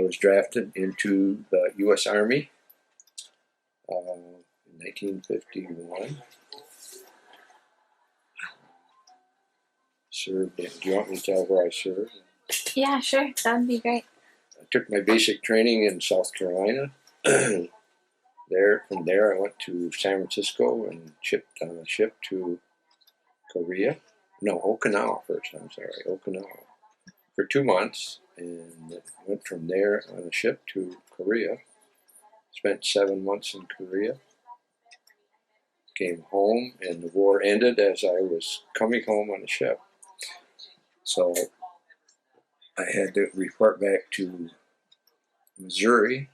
was drafted into the U.S. Army in 1951. Served. Do you want me to tell where I served? Yeah, sure. That would be great. I took my basic training in South Carolina. From there, I went to San Francisco and shipped on a ship to Korea. No, Okinawa first. I'm sorry, Okinawa for 2 months, and went from there on a ship to Korea. Spent 7 months in Korea. Came home, and the war ended as I was coming home on the ship. So I had to report back to Missouri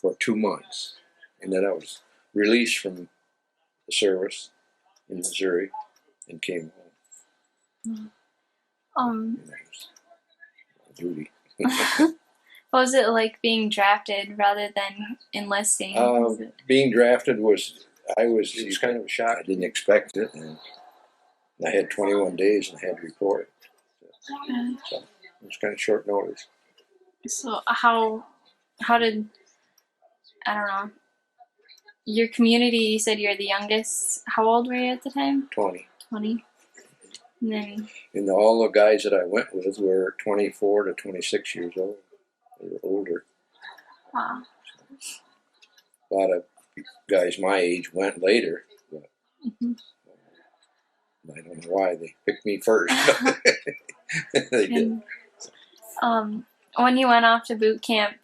for 2 months, and then I was released from the service in Missouri and came home. And that was duty. What was it like being drafted rather than enlisting? Being drafted was it was kind of a shock. I didn't expect it, and I had 21 days and I had to report. So it was kind of short notice. So how did, I don't know, your community, you said you're the youngest. How old were you at the time? 20. 20. And then, And all the guys that I went with were 24 to 26 years old. They were older. wow. A lot of guys my age went later, but I don't know why they picked me first. They did. When you went off to boot camp,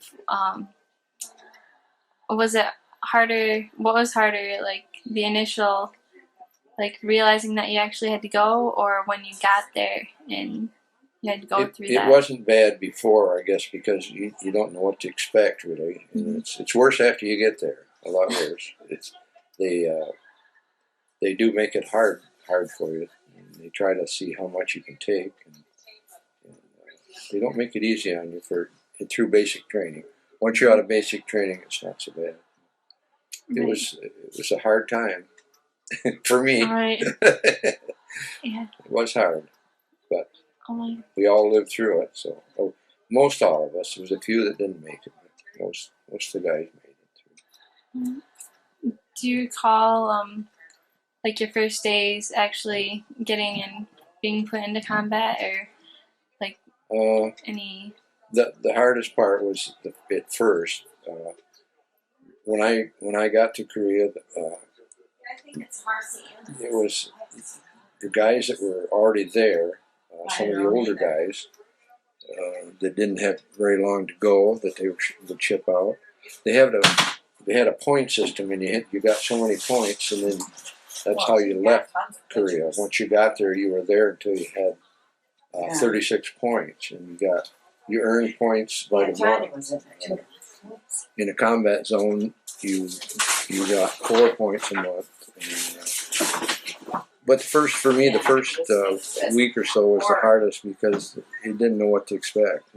was it harder? What was harder, like the initial, like realizing that you actually had to go, or when you got there and you had to go through that? It wasn't bad before, I guess, because you don't know what to expect, really. And it's worse after you get there. A lot worse. They do make it hard for you. And they try to see how much you can take, and they don't make it easy on you through basic training. Once you're out of basic training, it's not so bad. It was a hard time for me. Right. Yeah. It was hard, but we all lived through it. So most all of us. There was a few that didn't make it, but most of the guys made it through. Do you recall like your first days actually getting and being put into combat, or like any? The hardest part was at first. When I got to Korea, it was the guys that were already there. Some of the older guys that didn't have very long to go, that they would ship out. They had a point system, and you got so many points, and then that's how you left Korea. Once you got there, you were there until you had 36 points, and you earned points by the month. In a combat zone, you got 4 points a month. But for me, the first week or so was the hardest because you didn't know what to expect.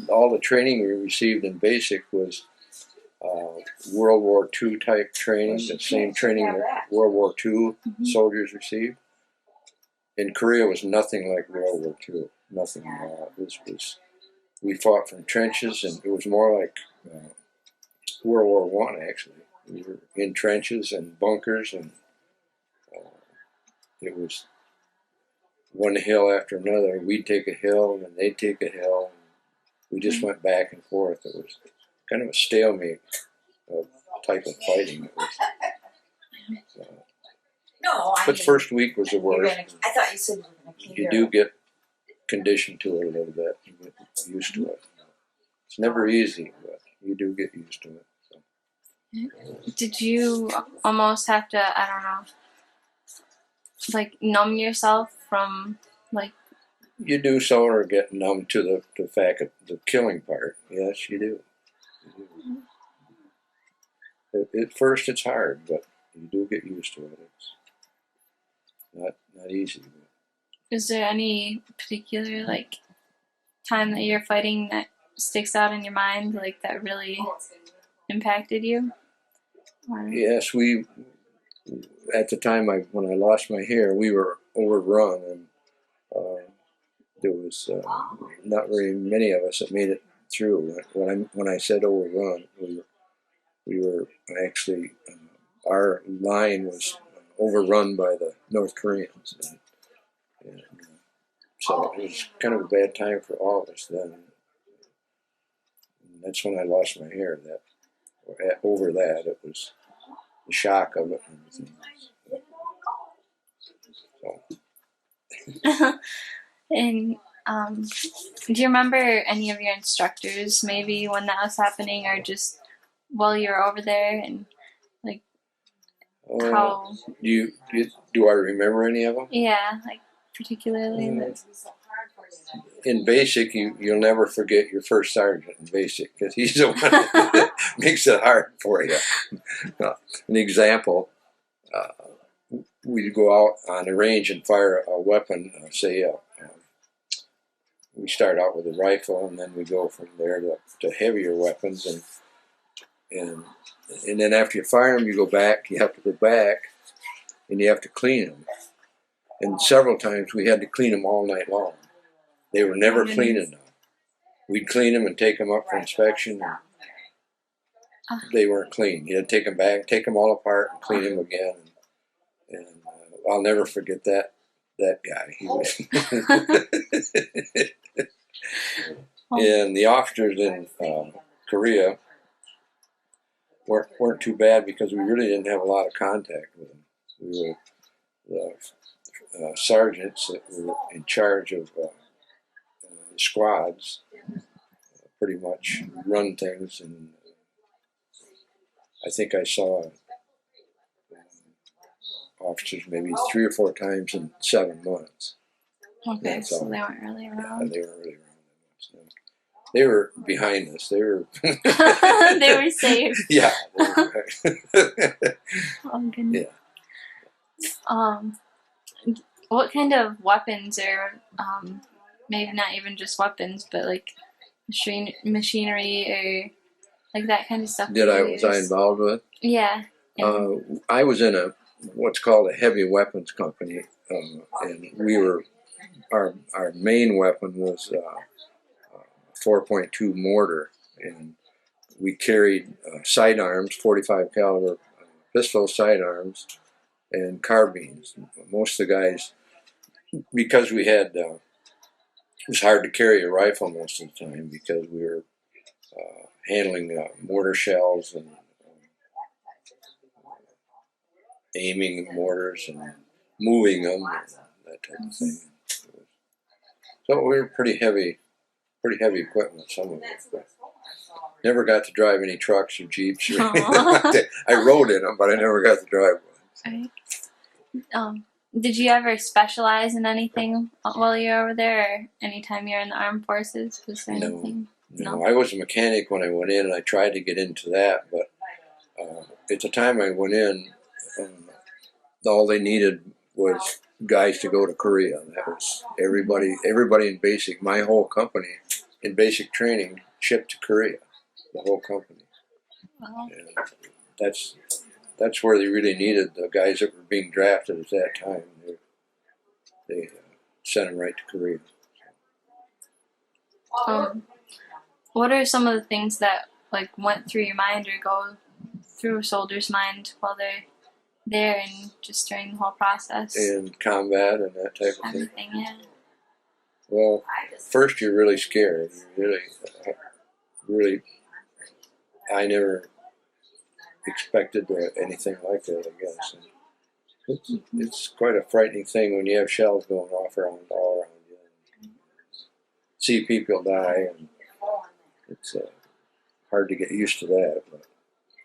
All the training we received in basic was World War II type training, the same training that World War II soldiers received. In Korea was nothing like World War II. Nothing at all. We fought from trenches, and it was more like World War I, actually. We were in trenches and bunkers, and it was one hill after another. We'd take a hill, and they'd take a hill. We just went back and forth. It was kind of a stalemate type of fighting. But the first week was the worst. I thought you said you were going to You do get conditioned to it a little bit. You get used to it. It's never easy, but you do get used to it. So. Did you almost have to, I don't know, like numb yourself from like? You do so, or get numb to the fact of the killing part. Yes, you do. At first, it's hard, but you do get used to it. It's not easy. Is there any particular like time that you're fighting that sticks out in your mind, like that really impacted you? Yes, at the time when I lost my hair, we were overrun, and there was not very many of us that made it through. When I said overrun, we were actually our line was overrun by the North Koreans, and so it was kind of a bad time for all of us then. And that's when I lost my hair. Over that, it was the shock of it and everything. So. And do you remember any of your instructors maybe when that was happening, or just while you were over there, and like how? Do I remember any of them? Yeah, like particularly. In basic, you'll never forget your first sergeant in basic, because he's the one that makes it hard for you. An example, we'd go out on the range and fire a weapon, say we start out with a rifle, and then we go from there to heavier weapons, and then after you fire them, you have to go back, and you have to clean them. And several times we had to clean them all night long. They were never clean enough. We'd clean them and take them up for inspection, and they weren't clean. You had to take them back, take them all apart, and clean them again. And I'll never forget that guy. He was and the officers in Korea weren't too bad, because we really didn't have a lot of contact with them. We were the sergeants that were in charge of squads, pretty much run things, and I think I saw officers maybe 3 or 4 times in 7 months. Okay, so they weren't really around. Yeah, they weren't really around that much. No. They were behind us. They were. They were safe. Yeah. They were. Oh goodness. Yeah. What kind of weapons, or maybe not even just weapons, but like machinery or like that kind of stuff? Was I involved with? Yeah. I was in what's called a heavy weapons company, and we were our main weapon was a 4.2 mortar, and we carried sidearms, 45 caliber pistol sidearms, and carbines. Most of the guys, because we had, it was hard to carry a rifle most of the time, because we were handling mortar shells and aiming mortars and moving them, and that type of thing. So we were pretty heavy equipment, some of it. But never got to drive any trucks or jeeps or anything like that. I rode in them, but I never got to drive one. Right. Did you ever specialize in anything while you were over there, or anytime you were in the armed forces? Was there anything? No, I was a mechanic when I went in, and I tried to get into that, but at the time I went in, all they needed was guys to go to Korea. That was everybody in basic. My whole company in basic training shipped to Korea. The whole company. Wow. And that's where they really needed the guys that were being drafted at that time. They sent them right to Korea. What are some of the things that like went through your mind or go through a soldier's mind while they're there and just during the whole process? And combat and that type of thing. Everything, yeah. Well, first you're really scared. You really, I never expected anything like that, I guess. And it's quite a frightening thing when you have shells going off all around you, and see people die, and it's hard to get used to that. But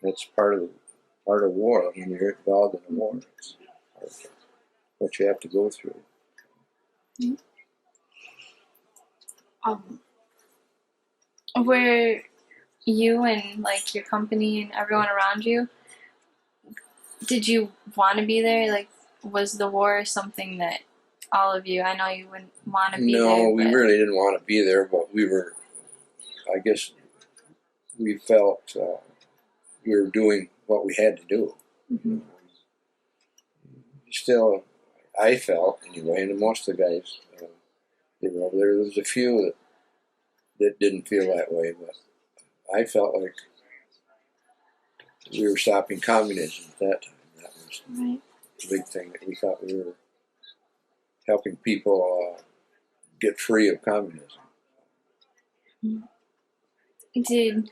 that's part of war. I mean, you're involved in a war. It's what you have to go through. Were you and like your company and everyone around you, did you want to be there? Like, was the war something that all of you, I know you wouldn't want to be there. No, we really didn't want to be there, but we were, I guess we felt we were doing what we had to do. Mm-hmm. Still, I felt anyway, and most of the guys, they were over there. There was a few that that didn't feel that way, but I felt like we were stopping communism at that time. That was Right. the big thing, that we thought we were helping people get free of communism. Did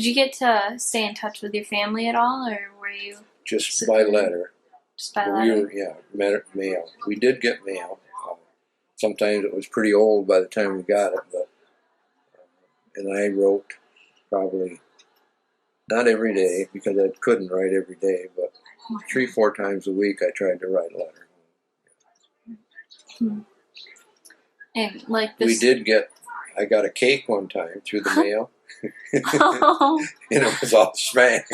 you get to stay in touch with your family at all, or were you Just by letter. just by We letter? were, mail. We did get mail. Sometimes it was pretty old by the time we got it, but and I wrote probably not every day because I couldn't write every day, but 3-4 times a week I tried to write a letter. And like this. We did get. I got a cake one time through the mail, Oh. and it was all smashed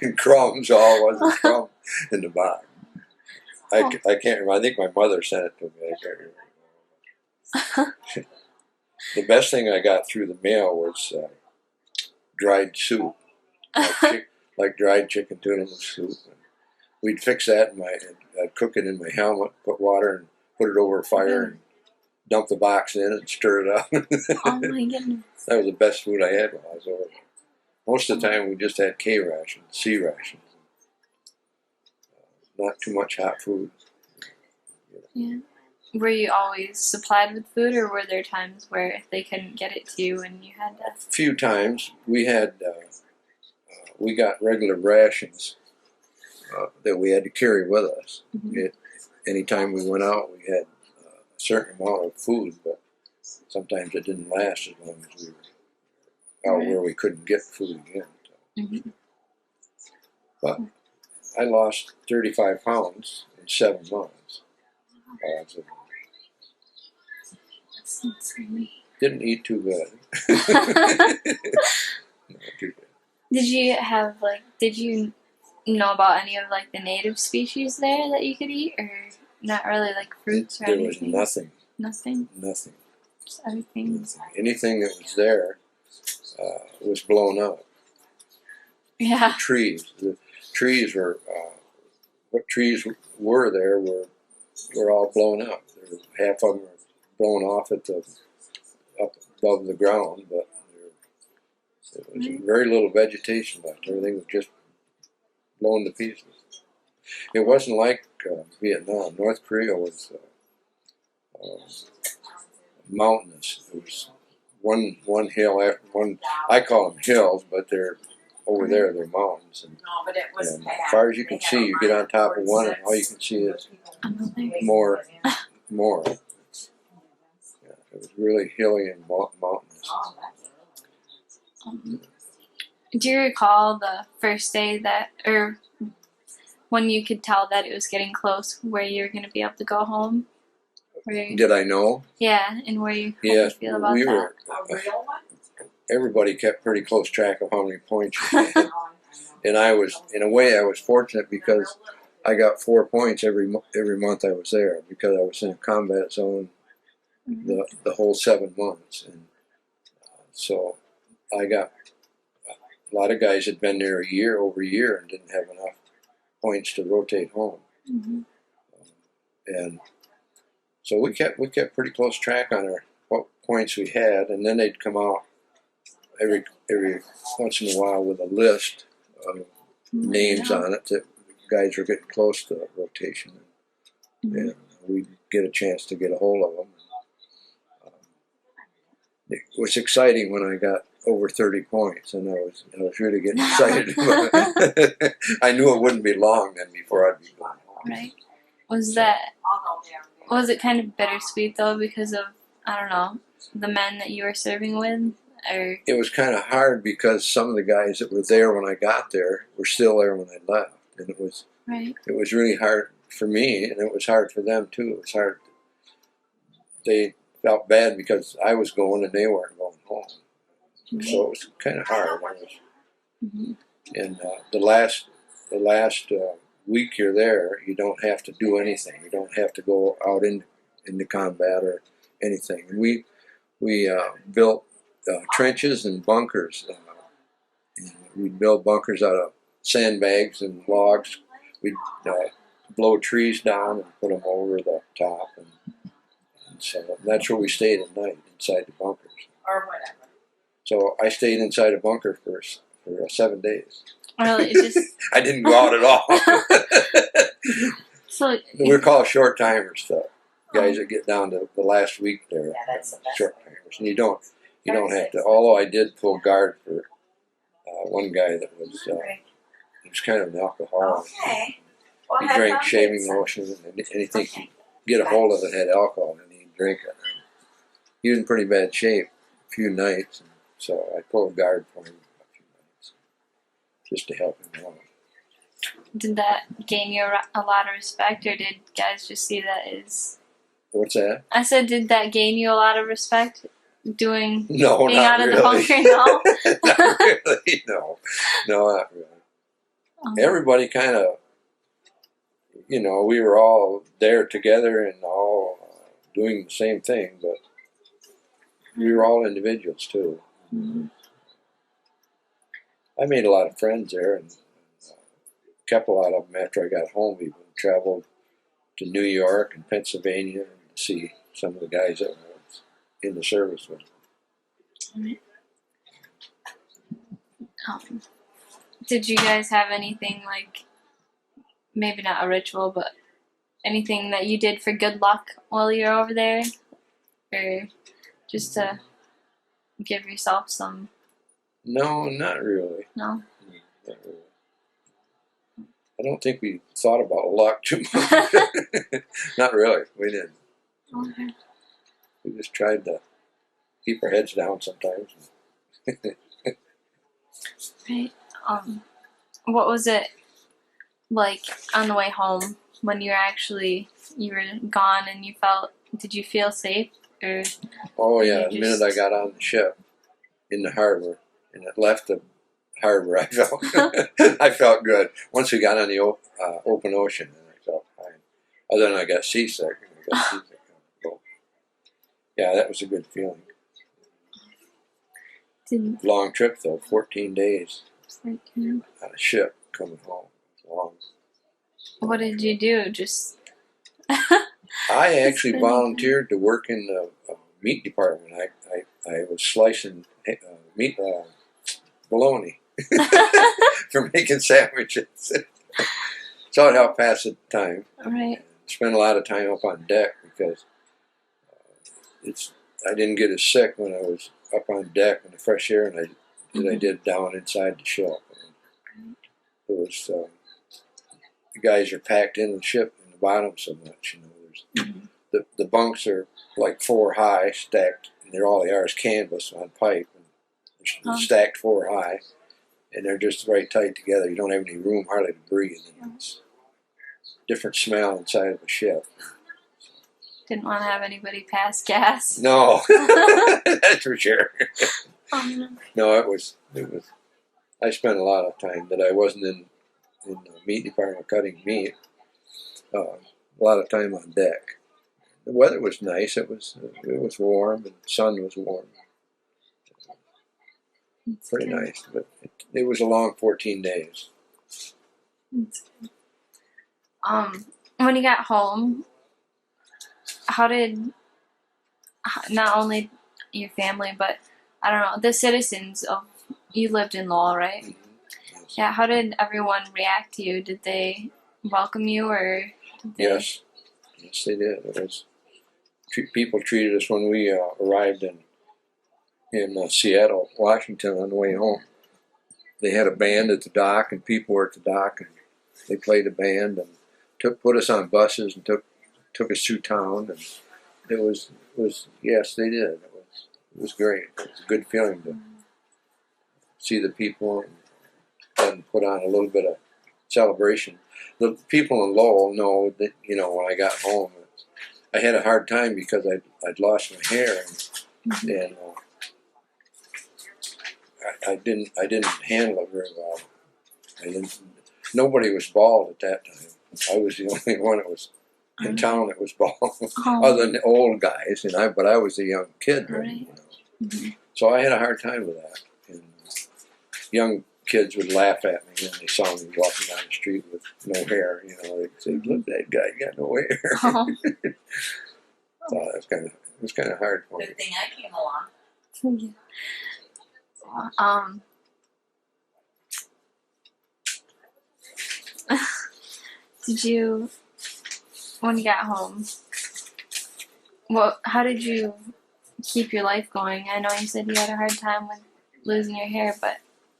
and crumbs. All wasn't crumb in the bottom. I can't remember. I think my mother sent it to me. I can't remember. The best thing I got through the mail was dried soup, like dried chicken tuna soup. We'd fix that, and I'd cook it in my helmet, put water, and put it over a fire, and dump the box in and stir it up. Oh my goodness. That was the best food I had when I was over there. Most of the time, we just had K rations, C rations. Not too much hot food. Yeah. Were you always supplied with food, or were there times where they couldn't get it to you and you had to? A few times we had, we got regular rations that we had to carry with us. Mm-hmm. Anytime we went out, we had a certain amount of food, but sometimes it didn't last as long as we were out where we couldn't get food again. So. Mm-hmm. But I lost 35 pounds in 7 months. That's insane. Didn't eat too good. Not too good. Did you know about any of like the native species there that you could eat, or not really, like fruits or There anything? was nothing. Nothing? Nothing. Just everything? Nothing. Anything that was there was blown up. Yeah. The trees were, what trees were there were all blown up. Half of them were blown off up above the ground, but there was very little vegetation left. Everything was just blown to pieces. It wasn't like Vietnam. North Korea was mountainous. There was one hill after one. I call them hills, but they're over there. They're mountains, and as far as you can see, you get on top of one, and all you can see is more. Yeah, it was really hilly and mountainous. Do you recall the first day or when you could tell that it was getting close, where you were going to be able to go home? Did I know? Yeah, and where you Yes, feel about we that? were. Everybody kept pretty close track of how many points you had. And I was, in a way, I was fortunate because I got 4 points every month I was there, because I was in a combat zone the whole 7 months, and so I got. A lot of guys had been there over a year, and didn't have enough points to rotate home, and so we kept pretty close track on what points we had, and then they'd come out every once in a while with a list of names on it that guys were getting close to rotation, and we'd get a chance to get a hold of them. It was exciting when I got over 30 points, and I was really getting excited. I knew it wouldn't be long then before I'd be going home. Right. Was it kind of bittersweet though, because of, I don't know, the men that you were serving with? Or it was kind of hard because some of the guys that were there when I got there were still there when I left, and it was really hard for me, and it was hard for them too. It was hard. They felt bad because I was going and they weren't going home, so it was kind of hard. And the last week you're there, you don't have to do anything. You don't have to go out into combat or anything. And we built trenches and bunkers. And we'd build bunkers out of sandbags and logs. We'd blow trees down and put them over the top. And So that's where we stayed at night, inside the bunkers. Or whatever. So I stayed inside a bunker for 7 days. Really, it just I didn't go out at all. so We're called short timers, though. Guys that get down to the last week there. Yeah, that's the best. Short timers, and you don't have to. Although I did pull guard for one guy that was he was kind of an alcoholic. Okay. Well, He have drank fun, shaving kids. lotion and anything he could get a hold of that had alcohol, and he'd drink it. He was in pretty bad shape a few nights, and so I pulled guard for him a few nights just to help him out. did that gain you a lot of respect, or did guys just see that as? What's that? I said, did that gain you a lot of respect? Doing No, being not out really. of the bunker, no. Not really. No, not really. Everybody kind of, we were all there together and all doing the same thing, but we were all individuals too. Mm-hmm. I made a lot of friends there and kept a lot of them after I got home. We traveled to New York and Pennsylvania to see some of the guys that were in the service with. Did you guys have anything like, maybe not a ritual, but anything that you did for good luck while you're over there, or just to give yourself some? No, not really. No. Not really. I don't think we thought about luck too much. Not really. We didn't. Okay. We just tried to keep our heads down sometimes. Right. What was it like on the way home when you were gone and you felt? Did you feel safe, or? Oh yeah, You the minute I got on the ship in the harbor and it left the harbor, I felt I felt good. Once we got on the open ocean, then I felt fine. Other than I got seasick. Yeah, that was a good feeling. Long trip though, 14 days on a ship coming home. It was long. What did you do? Just. I actually volunteered to work in the meat department. I was slicing meat bologna for making sandwiches. So it helped pass the time. Right. Spent a lot of time up on deck because I didn't get as sick when I was up on deck in the fresh air than I did down inside the ship. It was the guys are packed in the ship in the bottom so much. The bunks are like 4 high, stacked, and they're all they are is canvas on pipe, and they're stacked 4 high, and they're just right tight together. You don't have any room hardly to breathe. It's different smell inside of a ship. Didn't want to have anybody pass gas. No, that's for sure. No, it was. I spent a lot of time that I wasn't in the meat department cutting meat. A lot of time on deck. The weather was nice. It was warm, and the sun was warm. Pretty nice, but it was a long 14 days. When you got home, how did not only your family, but I don't know, the citizens of, you lived in Lowell, right? Mm-hmm. Yes. Yeah. How did everyone react to you? Did they welcome you, or? Did they... Yes, they did. It was people treated us when we arrived in Seattle, Washington, on the way home. They had a band at the dock, and people were at the dock, and they played a band and put us on buses and took us through town, and it was yes, they did. It was great. It was a good feeling to see the people and put on a little bit of celebration. The people in Lowell know that when I got home, I had a hard time because I'd lost my hair and I didn't handle it very well. Nobody was bald at that time. I was the only one that was in town that was bald, other than the old guys, but I was a young kid then, So I had a hard time with that. And young kids would laugh at me when they saw me walking down the street with no hair. They'd say, "Look, that guy got no hair." thought it was kind of hard for me. Good thing I came along. Did you, when you got home, how did you keep your life going? I know you said you had a hard time with losing your hair, but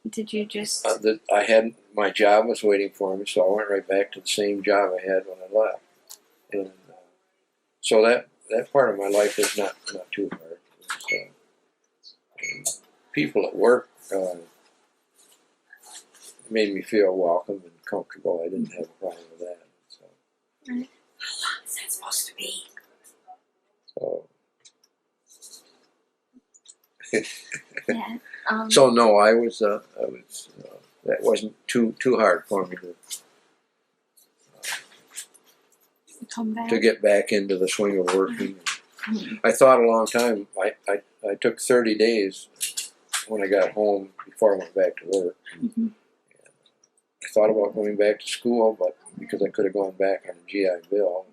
did you just... I had, my job was waiting for me, so I went right back to the same job I had when I left. And so that part of my life was not too hard. And people at work made me feel welcome and comfortable. I didn't have a problem with that. So. How long is that supposed to be? So. Yeah. So no, I was that wasn't too hard for me come back. to get back into the swing of working. I thought a long time. I took 30 days when I got home before I went back to work. I thought about going back to school, but because I could have gone back on a GI Bill.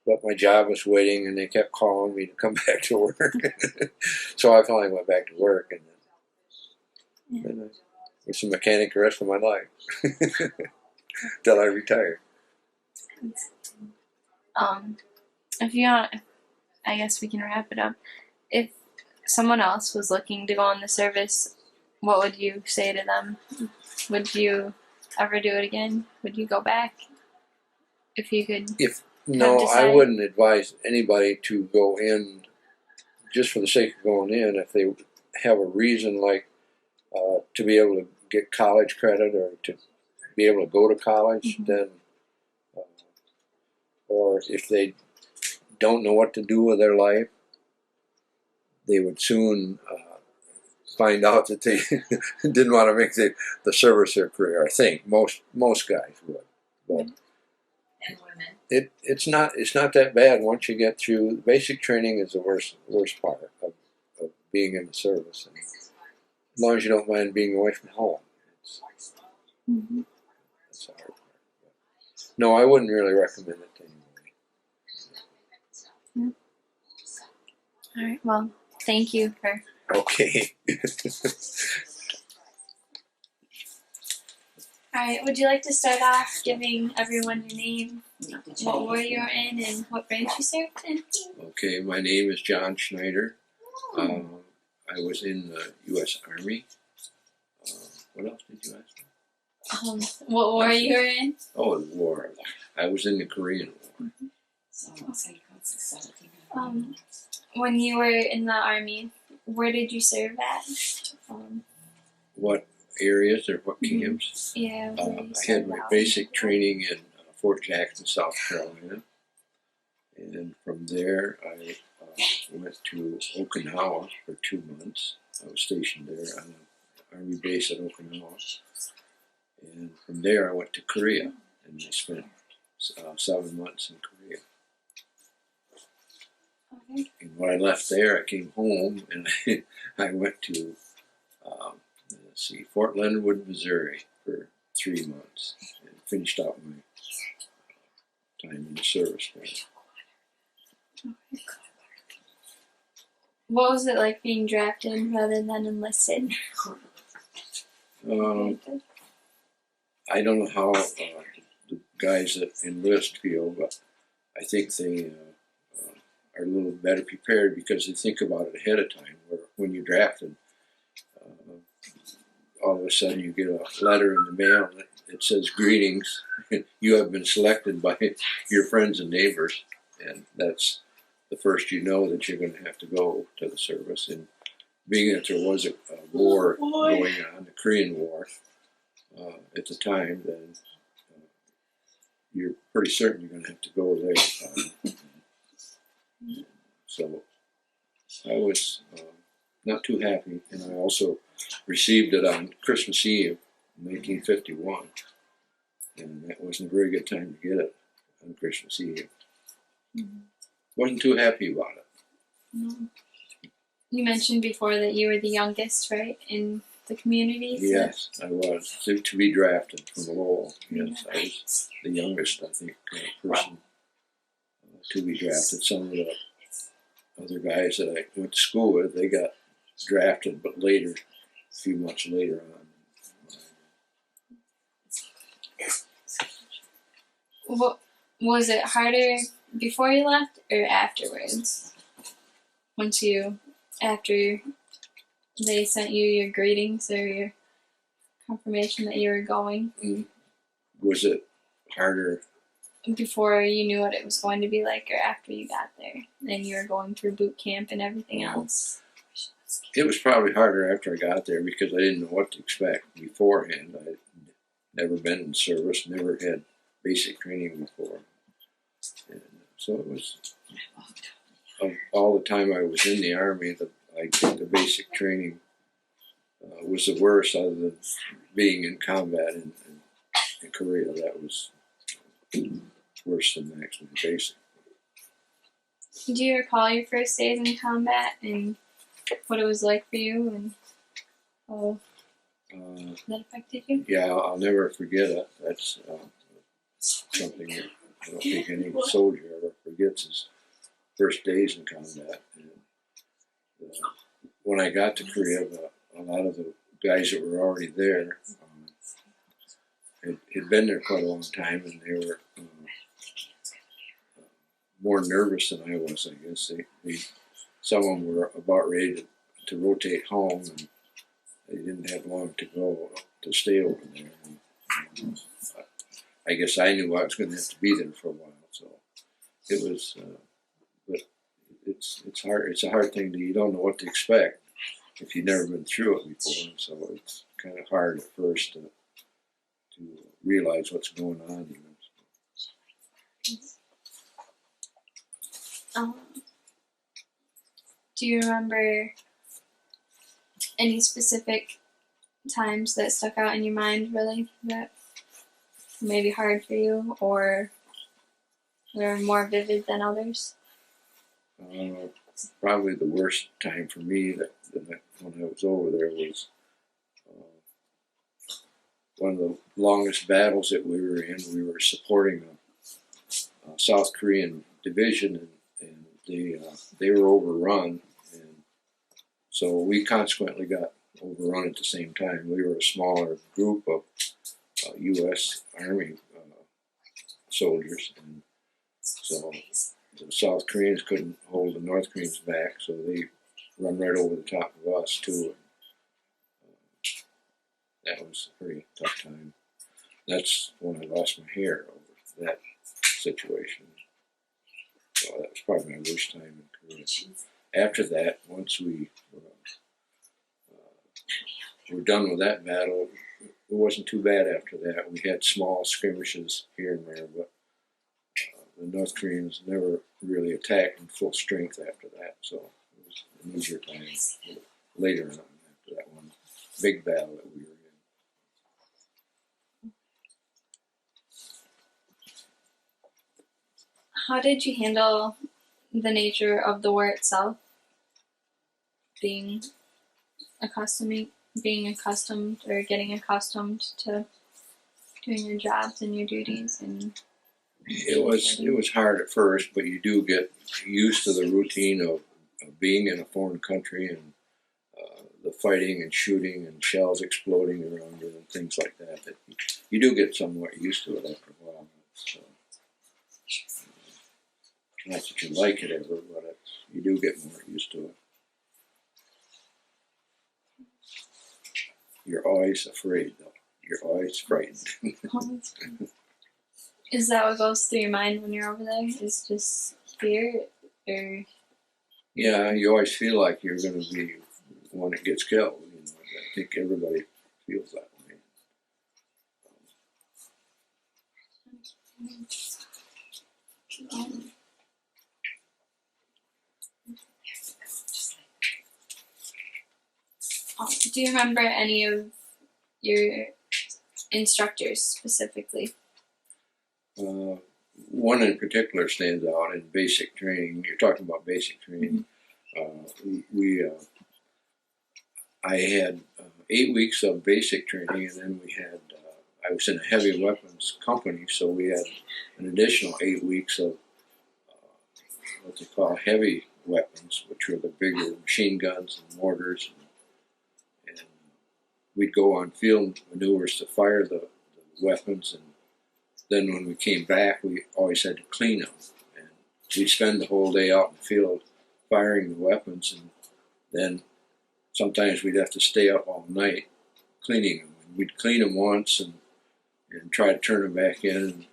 But my job was waiting, and they kept calling me to come back to work. So I finally went back to work, and then I was a mechanic the rest of my life till I retired. If you want, I guess we can wrap it up. If someone else was looking to go on the service, what would you say to them? Would you ever do it again? Would you go back? If you could... No, I wouldn't advise anybody to go in just for the sake of going in. If they have a reason, like to be able to get college credit or to be able to go to college, then, or if they don't know what to do with their life, they would soon find out that they didn't want to make the service their career. I think most guys would, but. And women. It's not that bad once you get through. Basic training is the worst part of being in the service. And as long as you don't mind being away from home, that's the hard part. No, I wouldn't really recommend it to anybody. All right. Well, thank you for... Okay. Alright, would you like to start off giving everyone your name, what war you're in, and what branch you served in? Okay, my name is John Schneider. I was in the U.S. Army. What else did you ask me? What war you were in? Oh, the war. I was in the Korean War. When you were in the Army, where did you serve at? What areas or what camps? Yeah. I had my basic training in Fort Jackson, South Carolina, and from there I went to Okinawa for 2 months. I was stationed there on an Army base at Okinawa, and from there I went to Korea, and I spent 7 months in Korea. Okay. And when I left there, I came home, and I went to Fort Leonard Wood, Missouri for 3 months and finished out my time in the service there. What was it like being drafted rather than enlisted? I don't know how the guys that enlist feel, but I think they are a little better prepared because they think about it ahead of time. Where when you're drafted, all of a sudden you get a letter in the mail that says, "Greetings, you have been selected by your friends and neighbors," and that's the first you know that you're going to have to go to the service. And being that there was a war going on, the Korean War, at the time, then you're pretty certain you're going to have to go there. So I was not too happy, and I also received it on Christmas Eve, 1951, and that wasn't a very good time to get it on Christmas Eve. Wasn't too happy about it. You mentioned before that you were the youngest, right, in the community? So. Yes, I was. To be drafted from Lowell, yes, I was the youngest, I think, person to be drafted. Some of the other guys that I went to school with, they got drafted, but later, a few months later on. What was it harder before you left or afterwards? After they sent you your greetings or your confirmation that you were going? Was it harder? Before you knew what it was going to be like, or after you got there and you were going through boot camp and everything else? It was probably harder after I got there because I didn't know what to expect beforehand. I'd never been in service, never had basic training before. And so it was, all the time I was in the Army, I think the basic training was the worst, other than being in combat in Korea. That was worse than actually basic. Do you recall your first days in combat and what it was like for you and how that affected you? Yeah, I'll never forget it. That's something that I don't think any soldier ever forgets, his first days in combat. And when I got to Korea, a lot of the guys that were already there had been there quite a long time, and they were more nervous than I was, I guess. Some of them were about ready to rotate home, and they didn't have long to go to stay over there. And, I guess I knew I was going to have to be there for a while, so it was. But it's hard. It's a hard thing. You don't know what to expect if you've never been through it before, and so it's kind of hard at first to realize what's going on. Do you remember any specific times that stuck out in your mind, really, that were maybe hard for you, or were more vivid than others? Probably the worst time for me when I was over there was one of the longest battles that we were in. We were supporting a South Korean division, and they were overrun, and so we consequently got overrun at the same time. We were a smaller group of U.S. Army soldiers, and so the South Koreans couldn't hold the North Koreans back, so they run right over the top of us too. And that was a pretty tough time. That's when I lost my hair over that situation. So that was probably my worst time in Korea. After that, once we were done with that battle, it wasn't too bad after that. We had small skirmishes here and there, but the North Koreans never really attacked in full strength after that, so it was an easier time later on after that one big battle that we were in. How did you handle the nature of the war itself? Being accustomed or getting accustomed to doing your jobs and your duties, and it was hard at first, but you do get used to the routine of being in a foreign country and the fighting and shooting and shells exploding around you and things like that. That you do get somewhat used to it after a while. Not that you like it ever, but you do get more used to it. You're always afraid, though. You're always frightened. Is that what goes through your mind when you're over there? Is just fear, or? Yeah, you always feel like you're going to be the one that gets killed. You know, I think everybody feels that way. Do you remember any of your instructors specifically? One in particular stands out in basic training. You're talking about basic training. I had 8 weeks of basic training, and then we had, I was in a heavy weapons company, so we had an additional 8 weeks of what they call heavy weapons, which were the bigger machine guns and mortars. And we'd go on field maneuvers to fire the weapons, and then when we came back, we always had to clean them. And we'd spend the whole day out in the field firing the weapons, and then sometimes we'd have to stay up all night cleaning them. And we'd clean them once and try to turn them back in, and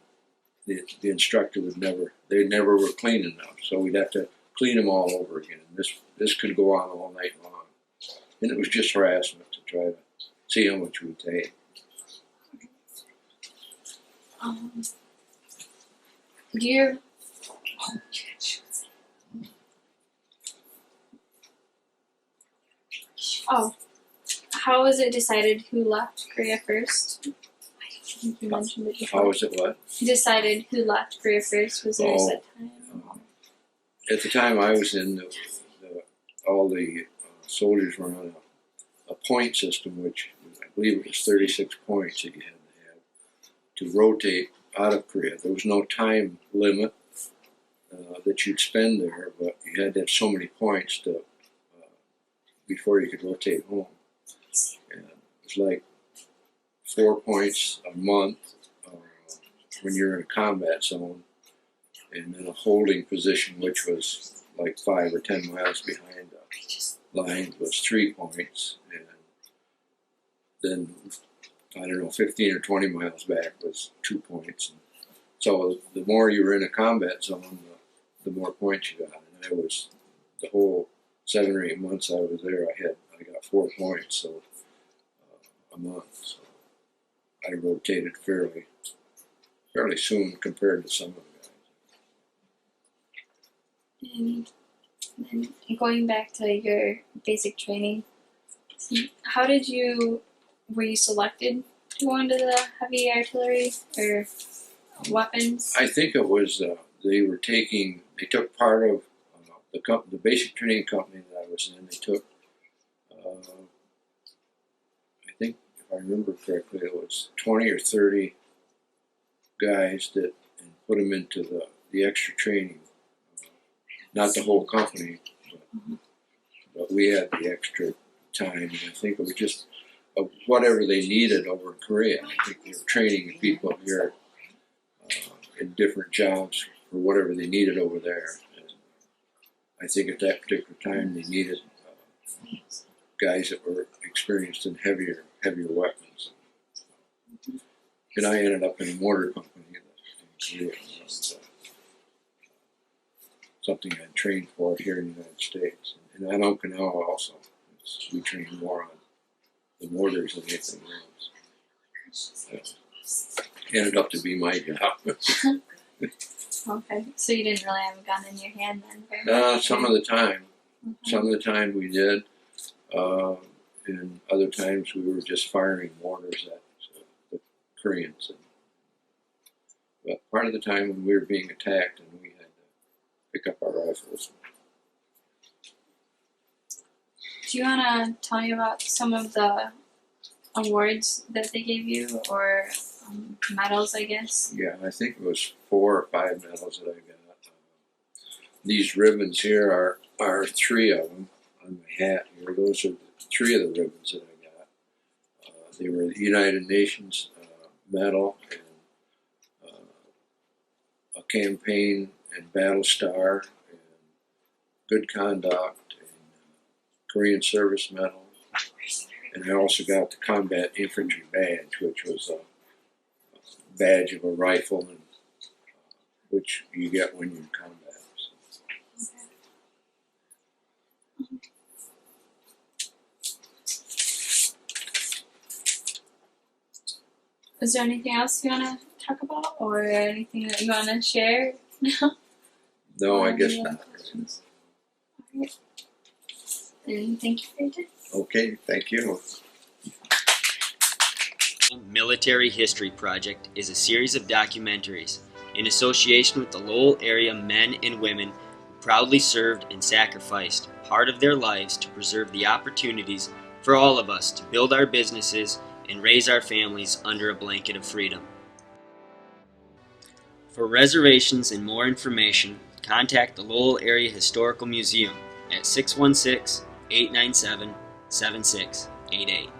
the instructor they never were clean enough, so we'd have to clean them all over again. And this could go on all night long, and it was just harassment to try to see how much we take. Do you? Oh, how was it decided who left Korea first? You mentioned it before. How was it what? Decided who left Korea first? Was there a set time? At the time I was in, all the soldiers were on a point system, which I believe it was 36 points that you had to have to rotate out of Korea. There was no time limit that you'd spend there, but you had to have so many points to before you could rotate home. And it was like 4 points a month when you're in a combat zone, and then a holding position, which was like 5 or 10 miles behind the line, was 3 points, and then I don't know, 15 or 20 miles back was 2 points. And so the more you were in a combat zone, the more points you got. And I was, the whole 7 or 8 months I was there, I got 4 points, so a month. So I rotated fairly soon compared to some of the guys. And then going back to your basic training, how did you? Were you selected to go into the heavy artillery or weapons? I think it was they took part of the basic training company that I was in. They took, I think if I remember correctly, it was 20 or 30 guys and put them into the extra training. Not the whole company, but we had the extra time, and I think it was just whatever they needed over in Korea. I think they were training people here in different jobs for whatever they needed over there. And I think at that particular time they needed guys that were experienced in heavier weapons. And I ended up in a mortar company in Korea. It was, something I trained for here in the United States. And on Okinawa also, we trained more on the mortars than anything else. Ended up to be my job. Okay, so you didn't really have a gun in your hand then? Some of the time. Okay. Some of the time we did. And other times we were just firing mortars at the Koreans. But part of the time when we were being attacked and we had to pick up our rifles. Do you want to tell me about some of the awards that they gave you, or medals, I guess? Yeah, I think it was 4 or 5 medals that I got. These ribbons here are 3 of them on my hat here. Those are 3 of the ribbons that I got. They were the United Nations medal, and a campaign and battle star, and good conduct, and Korean service medal. And I also got the combat infantry badge, which was a badge of a rifle, and which you get when you're in combat. Is there anything else you want to talk about, or anything that you want to share now? No, I guess not. Alright. And thank you for your time. Okay, thank you. Military History Project is a series of documentaries in association with the Lowell area men and women who proudly served and sacrificed part of their lives to preserve the opportunities for all of us to build our businesses and raise our families under a blanket of freedom. For reservations and more information, contact the Lowell Area Historical Museum at 616-897-7688.